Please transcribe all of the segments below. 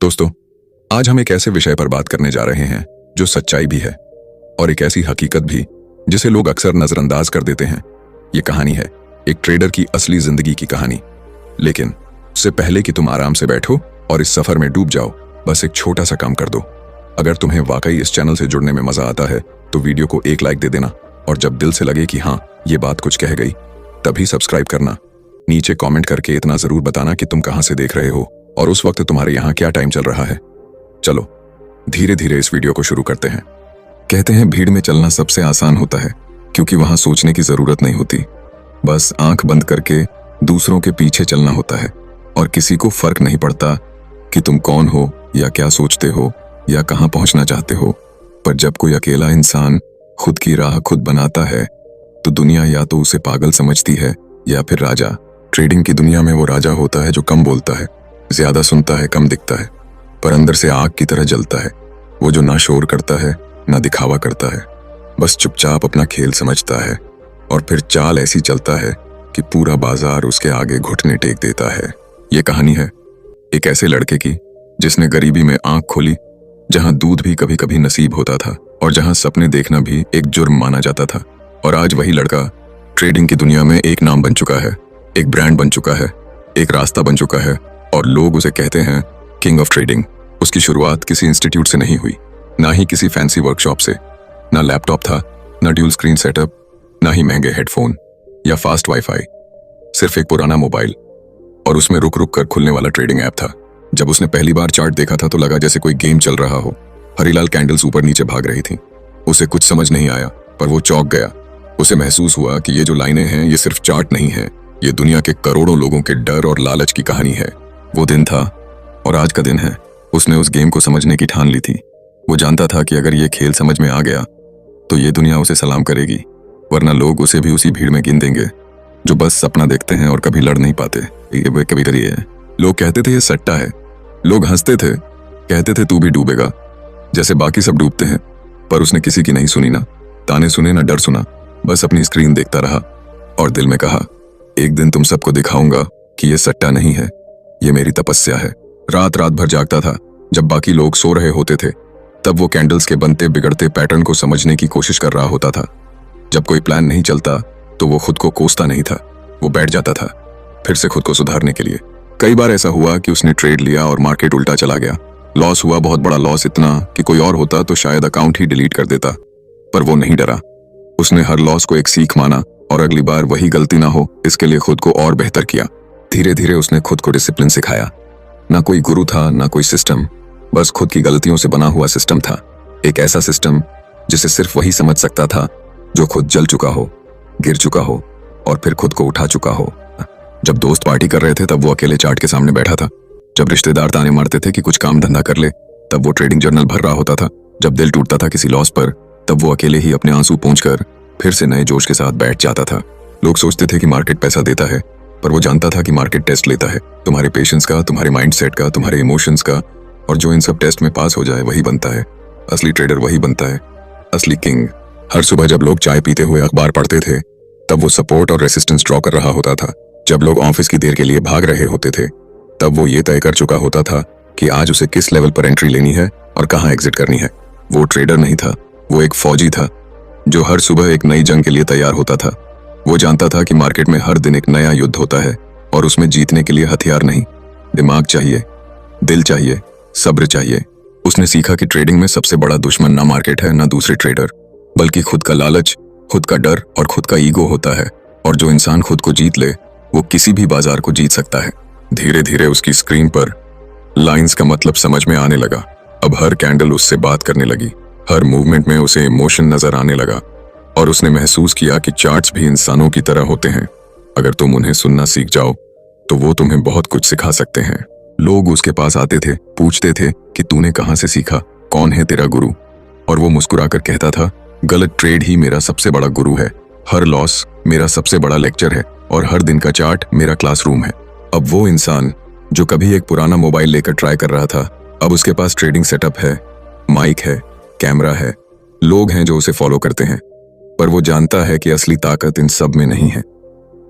दोस्तों, आज हम एक ऐसे विषय पर बात करने जा रहे हैं जो सच्चाई भी है और एक ऐसी हकीकत भी जिसे लोग अक्सर नजरअंदाज कर देते हैं। ये कहानी है एक ट्रेडर की असली जिंदगी की कहानी। लेकिन उससे पहले कि तुम आराम से बैठो और इस सफर में डूब जाओ, बस एक छोटा सा काम कर दो। अगर तुम्हें वाकई इस चैनल से जुड़ने में मजा आता है तो वीडियो को एक लाइक दे देना, और जब दिल से लगे कि हाँ, ये बात कुछ कह गई, तभी सब्सक्राइब करना। नीचे कमेंट करके इतना जरूर बताना कि तुम कहां से देख रहे हो और उस वक्त तुम्हारे यहाँ क्या टाइम चल रहा है। चलो धीरे धीरे इस वीडियो को शुरू करते हैं। कहते हैं भीड़ में चलना सबसे आसान होता है, क्योंकि वहां सोचने की जरूरत नहीं होती। बस आंख बंद करके दूसरों के पीछे चलना होता है और किसी को फर्क नहीं पड़ता कि तुम कौन हो या क्या सोचते हो या कहां पहुंचना चाहते हो। पर जब कोई अकेला इंसान खुद की राह खुद बनाता है तो दुनिया या तो उसे पागल समझती है या फिर राजा। ट्रेडिंग की दुनिया में वो राजा होता है जो कम बोलता है, ज्यादा सुनता है, कम दिखता है, पर अंदर से आग की तरह जलता है। वो जो ना शोर करता है ना दिखावा करता है, बस चुपचाप अपना खेल समझता है और फिर चाल ऐसी चलता है कि पूरा बाजार उसके आगे घुटने टेक देता है। ये कहानी है एक ऐसे लड़के की जिसने गरीबी में आंख खोली, जहां दूध भी कभी कभी नसीब होता था और जहां सपने देखना भी एक जुर्म माना जाता था। और आज वही लड़का ट्रेडिंग की दुनिया में एक नाम बन चुका है, एक ब्रांड बन चुका है, एक रास्ता बन चुका है, और लोग उसे कहते हैं किंग ऑफ ट्रेडिंग। उसकी शुरुआत किसी इंस्टीट्यूट से नहीं हुई, ना ही किसी फैंसी वर्कशॉप से। ना लैपटॉप था, ना ड्यूल स्क्रीन सेटअप, ना ही महंगे हेडफोन या फास्ट वाईफाई। सिर्फ एक पुराना मोबाइल और उसमें रुक रुक कर खुलने वाला ट्रेडिंग ऐप था। जब उसने पहली बार चार्ट देखा था तो लगा जैसे कोई गेम चल रहा हो। हरीलाल कैंडल्स ऊपर नीचे भाग रही थी। उसे कुछ समझ नहीं आया, पर वो चौंक गया। उसे महसूस हुआ कि ये जो लाइनें हैं ये सिर्फ चार्ट नहीं है, ये दुनिया के करोड़ों लोगों के डर और लालच की कहानी है। वो दिन था और आज का दिन है। उसने उस गेम को समझने की ठान ली थी। वो जानता था कि अगर ये खेल समझ में आ गया तो ये दुनिया उसे सलाम करेगी, वरना लोग उसे भी उसी भीड़ में गिन देंगे जो बस सपना देखते हैं और कभी लड़ नहीं पाते। ये कभी करिए है। लोग कहते थे ये सट्टा है, लोग हंसते थे, कहते थे तू भी डूबेगा जैसे बाकी सब डूबते हैं। पर उसने किसी की नहीं सुनी, ना ताने सुने ना डर सुना। बस अपनी स्क्रीन देखता रहा और दिल में कहा, एक दिन तुम सबको दिखाऊंगा कि ये सट्टा नहीं है, ये मेरी तपस्या है। रात रात भर जागता था। जब बाकी लोग सो रहे होते थे तब वो कैंडल्स के बनते बिगड़ते पैटर्न को समझने की कोशिश कर रहा होता था। जब कोई प्लान नहीं चलता तो वो खुद को कोसता नहीं था, वो बैठ जाता था फिर से खुद को सुधारने के लिए। कई बार ऐसा हुआ कि उसने ट्रेड लिया और मार्केट उल्टा चला गया। लॉस हुआ, बहुत बड़ा लॉस, इतना कि कोई और होता तो शायद अकाउंट ही डिलीट कर देता। पर वो नहीं डरा। उसने हर लॉस को एक सीख माना और अगली बार वही गलती ना हो इसके लिए खुद को और बेहतर किया। धीरे धीरे उसने खुद को डिसिप्लिन सिखाया। ना कोई गुरु था, ना कोई सिस्टम, बस खुद की गलतियों से बना हुआ सिस्टम था। एक ऐसा सिस्टम जिसे सिर्फ वही समझ सकता था जो खुद जल चुका हो, गिर चुका हो और फिर खुद को उठा चुका हो। जब दोस्त पार्टी कर रहे थे तब वो अकेले चार्ट के सामने बैठा था। जब रिश्तेदार ताने मारते थे कि कुछ काम धंधा कर ले, तब वो ट्रेडिंग जर्नल भर रहा होता था। जब दिल टूटता था किसी लॉस पर, तब वो अकेले ही अपने आंसू पोंछकर फिर से नए जोश के साथ बैठ जाता था। लोग सोचते थे कि मार्केट पैसा देता है, पर वो जानता था कि मार्केट टेस्ट लेता है, तुम्हारे पेशेंस का, तुम्हारे माइंडसेट का, तुम्हारे इमोशंस का। और जो इन सब टेस्ट में पास हो जाए वही बनता है असली ट्रेडर, वही बनता है असली किंग। हर सुबह जब लोग चाय पीते हुए अखबार पढ़ते थे तब वो सपोर्ट और रेसिस्टेंस ड्रॉ कर रहा होता था। जब लोग ऑफिस की देर के लिए भाग रहे होते थे तब वो ये तय कर चुका होता था कि आज उसे किस लेवल पर एंट्री लेनी है और कहां एग्जिट करनी है। वो ट्रेडर नहीं था, वो एक फौजी था जो हर सुबह एक नई जंग के लिए तैयार होता था। वो जानता था कि मार्केट में हर दिन एक नया युद्ध होता है और उसमें जीतने के लिए हथियार नहीं, दिमाग चाहिए, दिल चाहिए, सब्र चाहिए। उसने सीखा कि ट्रेडिंग में सबसे बड़ा दुश्मन ना मार्केट है, ना दूसरे ट्रेडर, बल्कि खुद का लालच, खुद का डर और खुद का ईगो होता है। और जो इंसान खुद को जीत ले वो किसी भी बाजार को जीत सकता है। धीरे धीरे उसकी स्क्रीन पर लाइंस का मतलब समझ में आने लगा। अब हर कैंडल उससे बात करने लगी, हर मूवमेंट में उसे इमोशन नजर आने लगा और उसने महसूस किया कि चार्ट्स भी इंसानों की तरह होते हैं। अगर तुम उन्हें सुनना सीख जाओ तो वो तुम्हें बहुत कुछ सिखा सकते हैं। लोग उसके पास आते थे, पूछते थे कि तूने कहां से सीखा, कौन है तेरा गुरु? और वो मुस्कुराकर कहता था, गलत ट्रेड ही मेरा सबसे बड़ा गुरु है, हर लॉस मेरा सबसे बड़ा लेक्चर है और हर दिन का चार्ट मेरा क्लासरूम है। अब वो इंसान जो कभी एक पुराना मोबाइल लेकर ट्राई कर रहा था, अब उसके पास ट्रेडिंग सेटअप है, माइक है, कैमरा है, लोग हैं जो उसे फॉलो करते हैं। पर वो जानता है कि असली ताकत इन सब में नहीं है।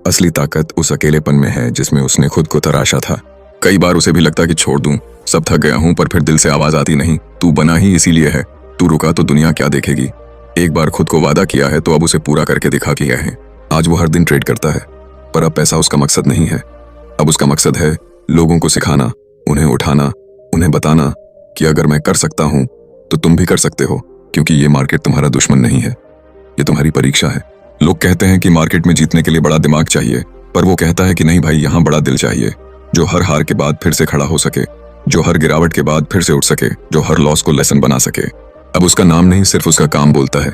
असली ताकत उस अकेलेपन में है जिसमें उसने खुद को तराशा था। कई बार उसे भी लगता कि छोड़ दूं, सब थक गया हूं, पर फिर दिल से आवाज आती नहीं, तू बना ही इसीलिए है, तू रुका तो दुनिया क्या देखेगी। एक बार खुद को वादा किया है तो अब उसे पूरा करके दिखा किया है। आज वो हर दिन ट्रेड करता है, पर अब पैसा उसका मकसद नहीं है। अब उसका मकसद है लोगों को सिखाना, उन्हें उठाना, उन्हें बताना कि अगर मैं कर सकता हूं तो तुम भी कर सकते हो, क्योंकि ये मार्केट तुम्हारा दुश्मन नहीं है, ये तुम्हारी परीक्षा है। लोग कहते हैं कि मार्केट में जीतने के लिए बड़ा दिमाग चाहिए, पर वो कहता है कि नहीं भाई, यहाँ बड़ा दिल चाहिए, जो हर हार के बाद फिर से खड़ा हो सके, जो हर गिरावट के बाद फिर से उठ सके, जो हर लॉस को लेसन बना सके। अब उसका नाम नहीं, सिर्फ उसका काम बोलता है।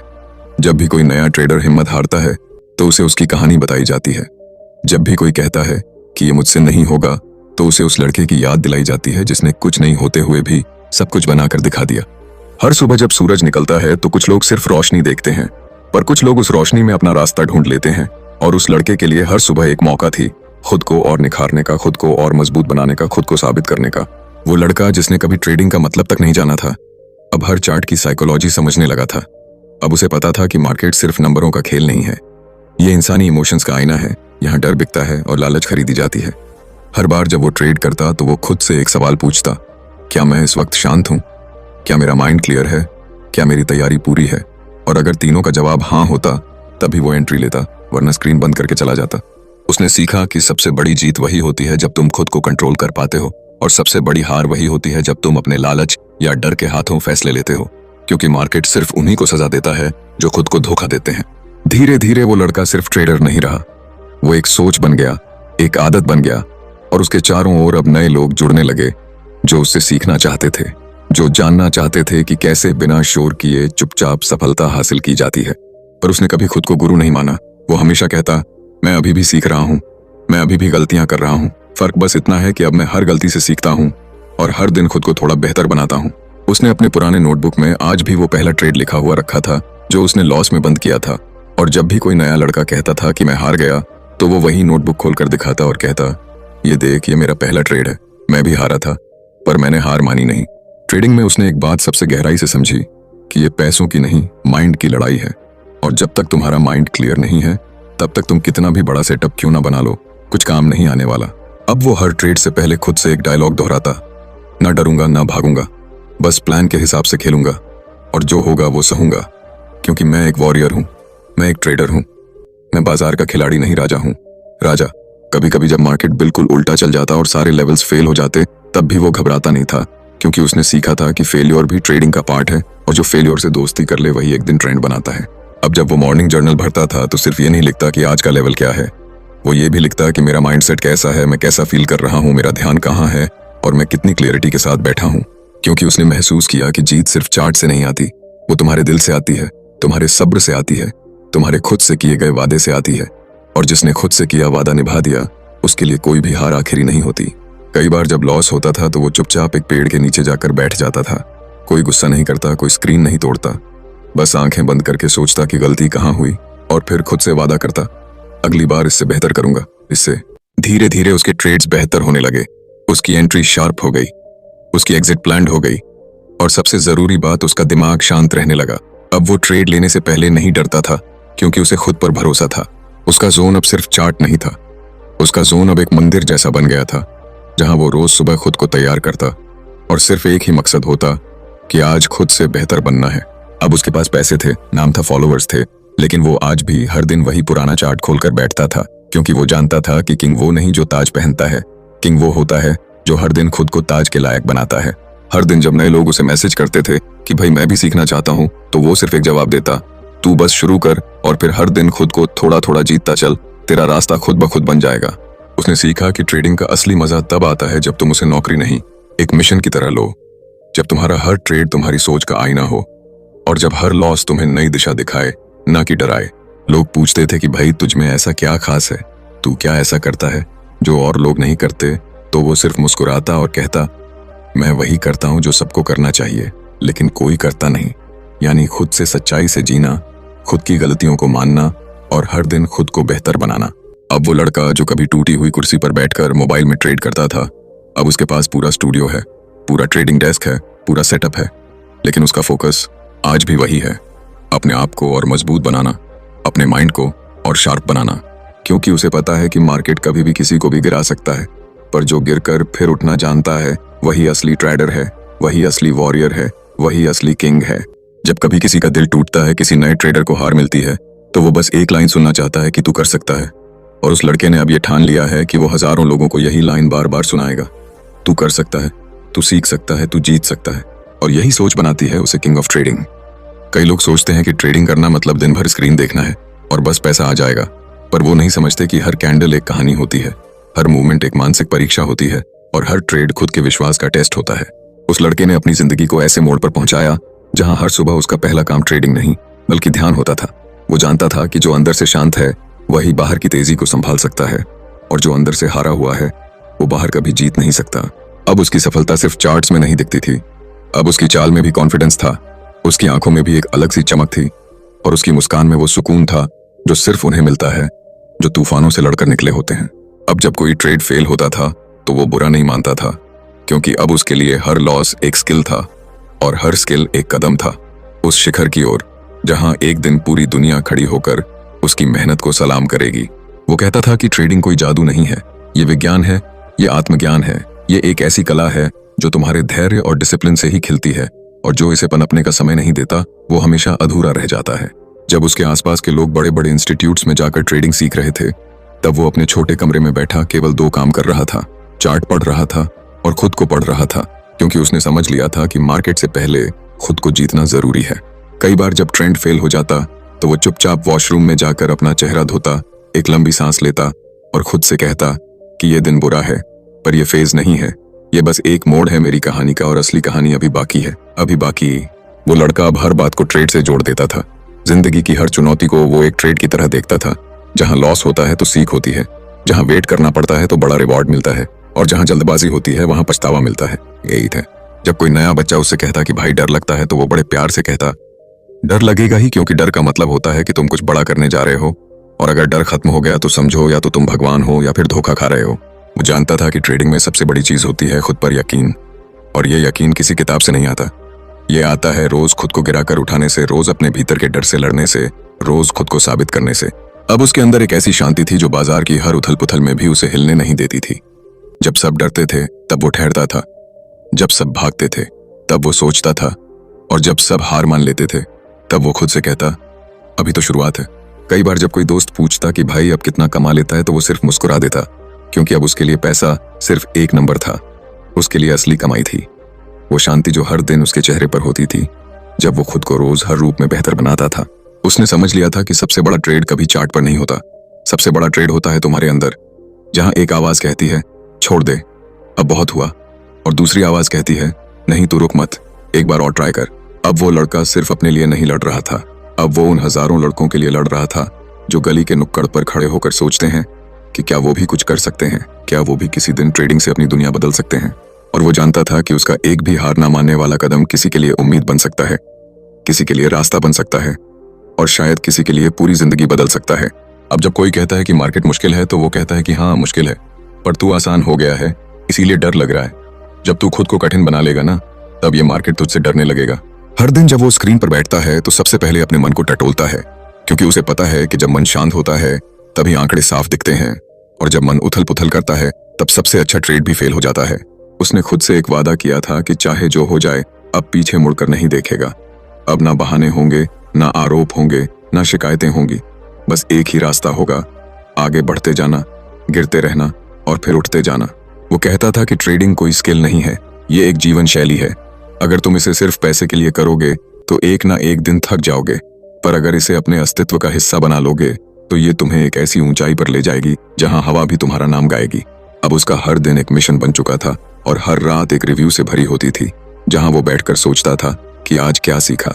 जब भी कोई नया ट्रेडर हिम्मत हारता है तो उसे उसकी कहानी बताई जाती है। जब भी कोई कहता है कि ये मुझसे नहीं होगा तो उसे उस लड़के की याद दिलाई जाती है जिसने कुछ नहीं होते हुए भी सब कुछ बनाकर दिखा दिया। हर सुबह जब सूरज निकलता है तो कुछ लोग सिर्फ रोशनी देखते हैं, पर कुछ लोग उस रोशनी में अपना रास्ता ढूंढ लेते हैं। और उस लड़के के लिए हर सुबह एक मौका थी, खुद को और निखारने का, खुद को और मजबूत बनाने का, खुद को साबित करने का। वो लड़का जिसने कभी ट्रेडिंग का मतलब तक नहीं जाना था, अब हर चार्ट की साइकोलॉजी समझने लगा था। अब उसे पता था कि मार्केट सिर्फ नंबरों का खेल नहीं है, ये इंसानी इमोशंस का आईना है। यहाँ डर बिकता है और लालच खरीदी जाती है। हर बार जब वो ट्रेड करता तो वो खुद से एक सवाल पूछता, क्या मैं इस वक्त शांत हूँ? क्या मेरा माइंड क्लियर है? क्या मेरी तैयारी पूरी है? और अगर तीनों का जवाब हाँ होता तभी वो एंट्री लेता, वरना स्क्रीन बंद करके चला जाता। उसने सीखा कि सबसे बड़ी जीत वही होती है जब तुम खुद को कंट्रोल कर पाते हो, और सबसे बड़ी हार वही होती है जब तुम अपने लालच या डर के हाथों फैसले लेते हो, क्योंकि मार्केट सिर्फ उन्हीं को सजा देता है जो खुद को धोखा देते हैं। धीरे धीरे वो लड़का सिर्फ ट्रेडर नहीं रहा, वो एक सोच बन गया, एक आदत बन गया, और उसके चारों ओर अब नए लोग जुड़ने लगे जो उससे सीखना चाहते थे, जो जानना चाहते थे कि कैसे बिना शोर किए चुपचाप सफलता हासिल की जाती है। पर उसने कभी खुद को गुरु नहीं माना। वो हमेशा कहता, मैं अभी भी सीख रहा हूँ, मैं अभी भी गलतियां कर रहा हूँ, फर्क बस इतना है कि अब मैं हर गलती से सीखता हूँ और हर दिन खुद को थोड़ा बेहतर बनाता हूँ। उसने अपने पुराने नोटबुक में आज भी वो पहला ट्रेड लिखा हुआ रखा था जो उसने लॉस में बंद किया था, और जब भी कोई नया लड़का कहता था कि मैं हार गया तो वो वही नोटबुक खोलकर दिखाता और कहता, ये देख, ये मेरा पहला ट्रेड है, मैं भी हारा था पर मैंने हार मानी नहीं। ट्रेडिंग में उसने एक बात सबसे गहराई से समझी कि ये पैसों की नहीं, माइंड की लड़ाई है, और जब तक तुम्हारा माइंड क्लियर नहीं है तब तक तुम कितना भी बड़ा सेटअप क्यों ना बना लो, कुछ काम नहीं आने वाला। अब वो हर ट्रेड से पहले खुद से एक डायलॉग दोहराता, ना डरूंगा ना भागूंगा, बस प्लान के हिसाब से खेलूंगा और जो होगा वो सहूंगा, क्योंकि मैं एक वॉरियर हूं, मैं एक ट्रेडर हूं, मैं बाजार का खिलाड़ी नहीं, राजा हूं, राजा। कभी कभी जब मार्केट बिल्कुल उल्टा चल जाता और सारे लेवल्स फेल हो जाते तब भी वो घबराता नहीं था, क्योंकि उसने सीखा था कि फेल्योर भी ट्रेडिंग का पार्ट है, और जो फेल्योर से दोस्ती कर ले वही एक दिन ट्रेंड बनाता है। अब जब वो मॉर्निंग जर्नल भरता था तो सिर्फ ये नहीं लिखता कि आज का लेवल क्या है, वो ये भी लिखता कि मेरा माइंडसेट कैसा है, मैं कैसा फील कर रहा हूँ, मेरा ध्यान कहाँ है और मैं कितनी क्लियरिटी के साथ बैठा हूँ। क्योंकि उसने महसूस किया कि जीत सिर्फ चार्ट से नहीं आती, वो तुम्हारे दिल से आती है, तुम्हारे सब्र से आती है, तुम्हारे खुद से किए गए वादे से आती है, और जिसने खुद से किया वादा निभा दिया उसके लिए कोई भी हार आखिरी नहीं होती। कई बार जब लॉस होता था तो वो चुपचाप एक पेड़ के नीचे जाकर बैठ जाता था, कोई गुस्सा नहीं करता, कोई स्क्रीन नहीं तोड़ता, बस आंखें बंद करके सोचता कि गलती कहाँ हुई, और फिर खुद से वादा करता, अगली बार इससे बेहतर करूंगा। इससे धीरे धीरे उसके ट्रेड्स बेहतर होने लगे, उसकी एंट्री शार्प हो गई, उसकी एग्जिट प्लान्ड हो गई, और सबसे जरूरी बात, उसका दिमाग शांत रहने लगा। अब वो ट्रेड लेने से पहले नहीं डरता था, क्योंकि उसे खुद पर भरोसा था। उसका जोन अब सिर्फ चार्ट नहीं था, उसका जोन अब एक मंदिर जैसा बन गया था, जहां वो रोज सुबह खुद को तैयार करता और सिर्फ एक ही मकसद होता कि आज खुद से बेहतर बनना है। अब उसके पास पैसे थे, नाम था, फॉलोअर्स थे, लेकिन वो आज भी हर दिन वही पुराना चार्ट खोलकर बैठता था, क्योंकि वो जानता था कि किंग वो नहीं जो ताज पहनता है, किंग वो होता है जो हर दिन खुद को ताज के लायक बनाता है। हर दिन जब नए लोग उसे मैसेज करते थे कि भाई मैं भी सीखना चाहता हूँ, तो वो सिर्फ एक जवाब देता, तू बस शुरू कर और फिर हर दिन खुद को थोड़ा थोड़ा जीतता चल, तेरा रास्ता खुद ब खुद बन जाएगा। उसने सीखा कि ट्रेडिंग का असली मजा तब आता है जब तुम उसे नौकरी नहीं, एक मिशन की तरह लो, जब तुम्हारा हर ट्रेड तुम्हारी सोच का आईना हो, और जब हर लॉस तुम्हें नई दिशा दिखाए, ना कि डराए। लोग पूछते थे कि भाई तुझ में ऐसा क्या खास है, तू क्या ऐसा करता है जो और लोग नहीं करते, तो वो सिर्फ मुस्कुराता और कहता, मैं वही करता हूं जो सबको करना चाहिए लेकिन कोई करता नहीं, यानी खुद से सच्चाई से जीना, खुद की गलतियों को मानना और हर दिन खुद को बेहतर बनाना। अब वो लड़का जो कभी टूटी हुई कुर्सी पर बैठकर मोबाइल में ट्रेड करता था, अब उसके पास पूरा स्टूडियो है, पूरा ट्रेडिंग डेस्क है, पूरा सेटअप है, लेकिन उसका फोकस आज भी वही है, अपने आप को और मजबूत बनाना, अपने माइंड को और शार्प बनाना, क्योंकि उसे पता है कि मार्केट कभी भी किसी को भी गिरा सकता है, पर जो गिरकर फिर उठना जानता है वही असली ट्रेडर है, वही असली वॉरियर है, वही असली किंग है। जब कभी किसी का दिल टूटता है, किसी नए ट्रेडर को हार मिलती है, तो वो बस एक लाइन सुनना चाहता है कि तू कर सकता है। और उस लड़के ने अब ये ठान लिया है कि वो हजारों लोगों को यही लाइन बार बार सुनाएगा। तू कर सकता है, तू सीख सकता है, तू जीत सकता है। और यही सोच बनाती है उसे किंग ऑफ ट्रेडिंग। कई लोग सोचते हैं कि ट्रेडिंग करना मतलब दिन भर स्क्रीन देखना है और बस पैसा आ जाएगा, पर वो नहीं समझते कि हर कैंडल एक कहानी होती है, हर मूवमेंट एक मानसिक परीक्षा होती है और हर ट्रेड खुद के विश्वास का टेस्ट होता है। उस लड़के ने अपनी जिंदगी को ऐसे मोड़ पर पहुंचाया जहां हर सुबह उसका पहला काम ट्रेडिंग नहीं बल्कि ध्यान होता था। वो जानता था कि जो अंदर से शांत है वही बाहर की तेजी को संभाल सकता है, और जो अंदर से हारा हुआ है वो बाहर कभी जीत नहीं सकता। अब उसकी सफलता सिर्फ चार्ट्स में नहीं दिखती थी, अब उसकी चाल में भी कॉन्फिडेंस था, उसकी आंखों में भी एक अलग सी चमक थी, और उसकी मुस्कान में वो सुकून था जो सिर्फ उन्हें मिलता है जो तूफानों से लड़कर निकले होते हैं। अब जब कोई ट्रेड फेल होता था तो वो बुरा नहीं मानता था, क्योंकि अब उसके लिए हर लॉस एक स्किल था और हर स्किल एक कदम था उस शिखर की ओर जहां एक दिन पूरी दुनिया खड़ी होकर उसकी मेहनत को सलाम करेगी। वो कहता था कि ट्रेडिंग कोई जादू नहीं है, ये विज्ञान है, ये आत्मज्ञान है, ये एक ऐसी कला है जो तुम्हारे धैर्य और डिसिप्लिन से ही खिलती है, और जो इसे पनपने का समय नहीं देता वो हमेशा अधूरा रह जाता है। जब उसके आसपास के लोग बड़े बड़े इंस्टीट्यूट्स में जाकर ट्रेडिंग सीख रहे थे, तब वो अपने छोटे कमरे में बैठा केवल 2 काम कर रहा था, चार्ट पढ़ रहा था और खुद को पढ़ रहा था, क्योंकि उसने समझ लिया था कि मार्केट से पहले खुद को जीतना जरूरी है। कई बार जब ट्रेंड फेल हो जाता तो वो चुपचाप वॉशरूम में जाकर अपना चेहरा धोता, एक लंबी सांस लेता और खुद से कहता कि ये दिन बुरा है, पर ये फेज नहीं है, ये बस एक मोड़ है मेरी कहानी का, और असली कहानी अभी बाकी है, अभी बाकी। वो लड़का अब हर बात को ट्रेड से जोड़ देता था। जिंदगी की हर चुनौती को वो एक ट्रेड की तरह देखता था। जहां लॉस होता है तो सीख होती है, जहां वेट करना पड़ता है तो बड़ा रिवॉर्ड मिलता है, और जहां जल्दबाजी होती है वहां पछतावा मिलता है। यही था। जब कोई नया बच्चा उससे कहता कि भाई डर लगता है, तो वो बड़े प्यार से कहता, डर लगेगा ही, क्योंकि डर का मतलब होता है कि तुम कुछ बड़ा करने जा रहे हो, और अगर डर खत्म हो गया तो समझो या तो तुम भगवान हो या फिर धोखा खा रहे हो। वो जानता था कि ट्रेडिंग में सबसे बड़ी चीज होती है खुद पर यकीन, और ये यकीन किसी किताब से नहीं आता। ये आता है रोज खुद को गिराकर उठाने से, रोज अपने भीतर के डर से लड़ने से, रोज खुद को साबित करने से। अब उसके अंदर एक ऐसी शांति थी जो बाजार की हर उथल पुथल में भी उसे हिलने नहीं देती थी। जब सब डरते थे तब वो ठहरता था, जब सब भागते थे तब वो सोचता था, और जब सब हार मान लेते थे तब वो खुद से कहता, अभी तो शुरुआत है। कई बार जब कोई दोस्त पूछता कि भाई अब कितना कमा लेता है, तो वो सिर्फ मुस्कुरा देता, क्योंकि अब उसके लिए पैसा सिर्फ एक नंबर था। उसके लिए असली कमाई थी वो शांति जो हर दिन उसके चेहरे पर होती थी जब वो खुद को रोज हर रूप में बेहतर बनाता था। उसने समझ लिया था कि सबसे बड़ा ट्रेड कभी चार्ट पर नहीं होता, सबसे बड़ा ट्रेड होता है तुम्हारे अंदर, जहां एक आवाज कहती है छोड़ दे, अब बहुत हुआ, और दूसरी आवाज कहती है नहीं तू रुक मत, एक बार और ट्राई कर। अब वो लड़का सिर्फ अपने लिए नहीं लड़ रहा था, अब वो उन हजारों लड़कों के लिए लड़ रहा था जो गली के नुक्कड़ पर खड़े होकर सोचते हैं कि क्या वो भी कुछ कर सकते हैं, क्या वो भी किसी दिन ट्रेडिंग से अपनी दुनिया बदल सकते हैं। और वो जानता था कि उसका एक भी हार ना मानने वाला कदम किसी के लिए उम्मीद बन सकता है, किसी के लिए रास्ता बन सकता है, और शायद किसी के लिए पूरी जिंदगी बदल सकता है। अब जब कोई कहता है कि मार्केट मुश्किल है, तो वो कहता है कि हाँ मुश्किल है, पर तू आसान हो गया है इसीलिए डर लग रहा है। जब तू खुद को कठिन बना लेगा ना, तब ये मार्केट तुझसे डरने लगेगा। हर दिन जब वो स्क्रीन पर बैठता है तो सबसे पहले अपने मन को टटोलता है, क्योंकि उसे पता है कि जब मन शांत होता है तभी आंकड़े साफ दिखते हैं, और जब मन उथल पुथल करता है तब सबसे अच्छा ट्रेड भी फेल हो जाता है। उसने खुद से एक वादा किया था कि चाहे जो हो जाए अब पीछे मुड़कर नहीं देखेगा। अब ना बहाने होंगे, ना आरोप होंगे, ना शिकायतें होंगी, बस एक ही रास्ता होगा, आगे बढ़ते जाना, गिरते रहना और फिर उठते जाना। वो कहता था कि ट्रेडिंग कोई स्किल नहीं है, ये एक जीवन शैली है। अगर तुम इसे सिर्फ पैसे के लिए करोगे तो एक ना एक दिन थक जाओगे, पर अगर इसे अपने अस्तित्व का हिस्सा बना लोगे तो ये तुम्हें एक ऐसी ऊंचाई पर ले जाएगी जहां हवा भी तुम्हारा नाम गाएगी। अब उसका हर दिन एक मिशन बन चुका था, और हर रात एक रिव्यू से भरी होती थी, जहां वो बैठकर सोचता था कि आज क्या सीखा,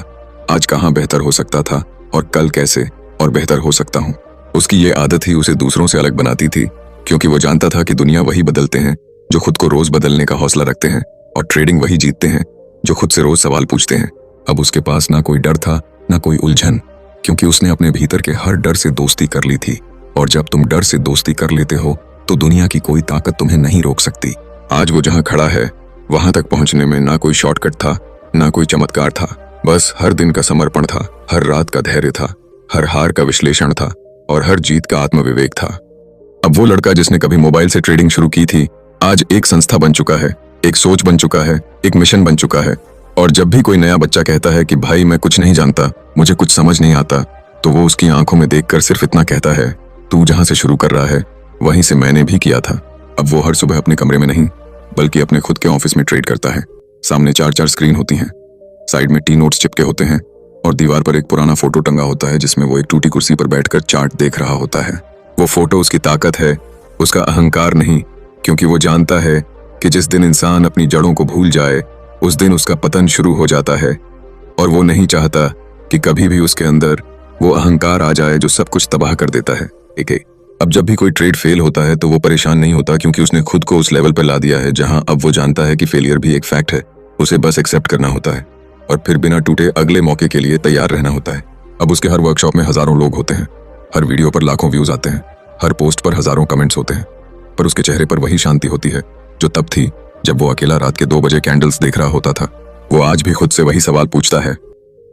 आज कहां बेहतर हो सकता था, और कल कैसे और बेहतर हो सकता हूं। उसकी ये आदत ही उसे दूसरों से अलग बनाती थी, क्योंकि वो जानता था कि दुनिया वही बदलते हैं जो खुद को रोज बदलने का हौसला रखते हैं, और ट्रेडिंग वही जीतते हैं जो खुद से रोज सवाल पूछते हैं। अब उसके पास ना कोई डर था, ना कोई उलझन, क्योंकि उसने अपने भीतर के हर डर से दोस्ती कर ली थी, और जब तुम डर से दोस्ती कर लेते हो तो दुनिया की कोई ताकत तुम्हें नहीं रोक सकती। आज वो जहां खड़ा है वहां तक पहुंचने में ना कोई शॉर्टकट था, ना कोई चमत्कार था, बस हर दिन का समर्पण था, हर रात का धैर्य था, हर हार का विश्लेषण था, और हर जीत का आत्मविवेक था। अब वो लड़का जिसने कभी मोबाइल से ट्रेडिंग शुरू की थी, आज एक संस्था बन चुका है, एक सोच बन चुका है, एक मिशन बन चुका है। और जब भी कोई नया बच्चा कहता है कि भाई मैं कुछ नहीं जानता, मुझे कुछ समझ नहीं आता, तो वो उसकी आंखों में देखकर सिर्फ इतना कहता है, तू जहां से शुरू कर रहा है वहीं से मैंने भी किया था। अब वो हर सुबह अपने कमरे में नहीं बल्कि अपने खुद के ऑफिस में ट्रेड करता है। सामने 4-4 स्क्रीन होती हैं, साइड में टी नोट्स चिपके होते हैं और दीवार पर एक पुराना फोटो टंगा होता है जिसमें वो एक टूटी कुर्सी पर बैठकर चार्ट देख रहा होता है। वो फोटो उसकी ताकत है, उसका अहंकार नहीं, क्योंकि वो जानता है कि जिस दिन इंसान अपनी जड़ों को भूल जाए उस दिन उसका पतन शुरू हो जाता है। और वो नहीं चाहता कि कभी भी उसके अंदर वो अहंकार आ जाए जो सब कुछ तबाह कर देता है। अब जब भी कोई ट्रेड फेल होता है तो वो परेशान नहीं होता, क्योंकि उसने खुद को उस लेवल पर ला दिया है जहां अब वो जानता है कि फेलियर भी एक फैक्ट है। उसे बस एक्सेप्ट करना होता है और फिर बिना टूटे अगले मौके के लिए तैयार रहना होता है। अब उसके हर वर्कशॉप में हजारों लोग होते हैं, हर वीडियो पर लाखों व्यूज आते हैं, हर पोस्ट पर हजारों कमेंट्स होते हैं, पर उसके चेहरे पर वही शांति होती है जो तब थी जब वो अकेला रात के 2 बजे कैंडल्स देख रहा होता था। वो आज भी खुद से वही सवाल पूछता है,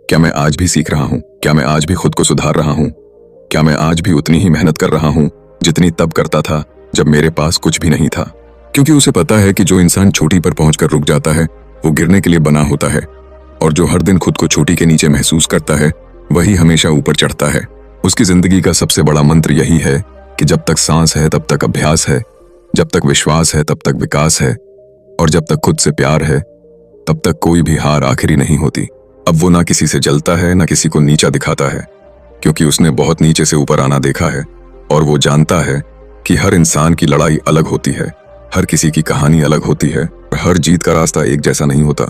क्या मैं आज भी सीख रहा हूँ? क्या मैं आज भी खुद को सुधार रहा हूँ? क्या मैं आज भी उतनी ही मेहनत कर रहा हूँ जितनी तब करता था जब मेरे पास कुछ भी नहीं था? क्योंकि उसे पता है कि जो इंसान चोटी पर पहुंचकर रुक जाता है वो गिरने के लिए बना होता है, और जो हर दिन खुद को चोटी के नीचे महसूस करता है वही हमेशा ऊपर चढ़ता है। उसकी जिंदगी का सबसे बड़ा मंत्र यही है कि जब तक सांस है तब तक अभ्यास है, जब तक विश्वास है तब तक विकास है, और जब तक खुद से प्यार है तब तक कोई भी हार आखिरी नहीं होती। अब वो ना किसी से जलता है ना किसी को नीचा दिखाता है, क्योंकि उसने बहुत नीचे से ऊपर आना देखा है और वो जानता है कि हर इंसान की लड़ाई अलग होती है, हर किसी की कहानी अलग होती है, हर जीत का रास्ता एक जैसा नहीं होता।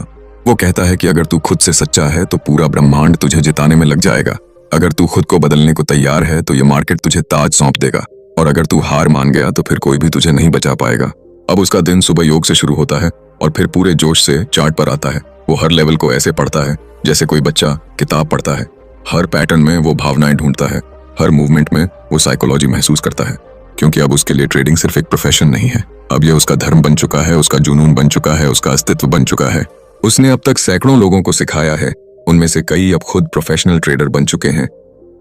वो कहता है कि अगर तू खुद से सच्चा है तो पूरा ब्रह्मांड तुझे जिताने में लग जाएगा। अगर तू खुद को बदलने को तैयार है तो ये मार्केट तुझे ताज सौंप देगा, और अगर तू हार मान गया तो फिर कोई भी तुझे नहीं बचा पाएगा। अब उसका दिन सुबह योग से शुरू होता है और फिर पूरे जोश से चार्ट पर आता है। वो हर लेवल को ऐसे पढ़ता है जैसे कोई बच्चा किताब पढ़ता है। हर पैटर्न में वो भावनाएं ढूंढता है, हर मूवमेंट में वो साइकोलॉजी महसूस करता है, क्योंकि अब उसके लिए ट्रेडिंग सिर्फ एक प्रोफेशन नहीं है, अब ये उसका धर्म बन चुका है, उसका जुनून बन चुका है, उसका अस्तित्व बन चुका है। उसने अब तक सैकड़ों लोगों को सिखाया है, उनमें से कई अब खुद प्रोफेशनल ट्रेडर बन चुके हैं,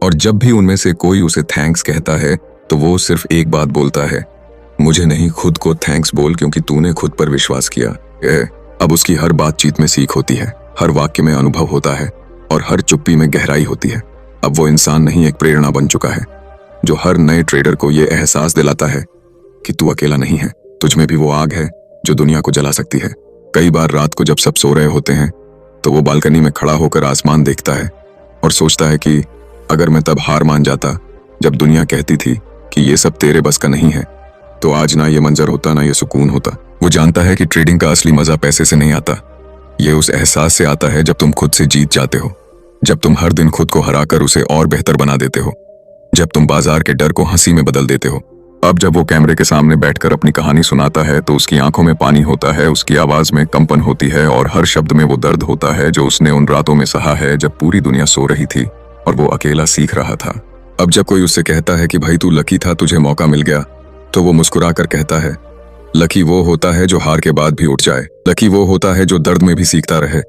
और जब भी उनमें से कोई उसे थैंक्स कहता है तो वो सिर्फ एक बात बोलता है, मुझे नहीं, खुद को थैंक्स बोल, क्योंकि तूने खुद पर विश्वास किया। अब उसकी हर बातचीत में सीख होती है, हर वाक्य में अनुभव होता है और हर चुप्पी में गहराई होती है। अब वो इंसान नहीं, एक प्रेरणा बन चुका है जो हर नए ट्रेडर को ये एहसास दिलाता है कि तू अकेला नहीं है, तुझ में भी वो आग है जो दुनिया को जला सकती है। कई बार रात को जब सब सो रहे होते हैं तो वो बालकनी में खड़ा होकर आसमान देखता है और सोचता है कि अगर मैं तब हार मान जाता जब दुनिया कहती थी कि ये सब तेरे बस का नहीं है, तो आज ना ये मंजर होता ना ये सुकून होता। वो जानता है कि ट्रेडिंग का असली मजा पैसे से नहीं आता, ये उस एहसास से आता है जब तुम खुद से जीत जाते हो, जब तुम हर दिन खुद को हराकर उसे और बेहतर बना देते हो, जब तुम बाजार के डर को हंसी में बदल देते हो। अब जब वो कैमरे के सामने बैठकर अपनी कहानी सुनाता है तो उसकी आंखों में पानी होता है, उसकी आवाज में कंपन होती है और हर शब्द में वो दर्द होता है जो उसने उन रातों में सहा है जब पूरी दुनिया सो रही थी और वो अकेला सीख रहा था। अब जब कोई उससे कहता है कि भाई तू लकी था, तुझे मौका मिल गया, तो वो मुस्कुरा कर कहता है, लकी वो होता है जो हार के बाद भी उठ जाए, लकी वो होता है जो दर्द में भी सीखता रहे,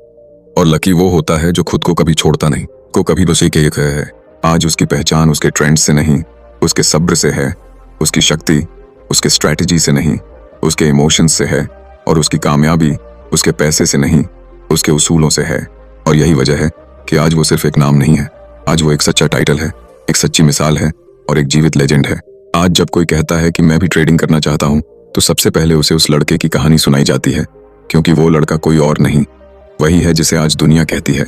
और लकी वो होता है जो खुद को कभी छोड़ता नहीं, को कभी उसी के एक है। आज उसकी पहचान उसके ट्रेंड से नहीं, उसके सब्र से है, उसकी शक्ति उसके स्ट्रैटेजी से नहीं, उसके इमोशंस से है, और उसकी कामयाबी उसके पैसे से नहीं, उसके उसूलों से है। और यही वजह है कि आज वो सिर्फ एक नाम नहीं है, आज वो एक सच्चा टाइटल है, एक सच्ची मिसाल है और एक जीवित लेजेंड है। आज जब कोई कहता है कि मैं भी ट्रेडिंग करना चाहता हूं, तो सबसे पहले उसे उस लड़के की कहानी सुनाई जाती है, क्योंकि वो लड़का कोई और नहीं, वही है जिसे आज दुनिया कहती है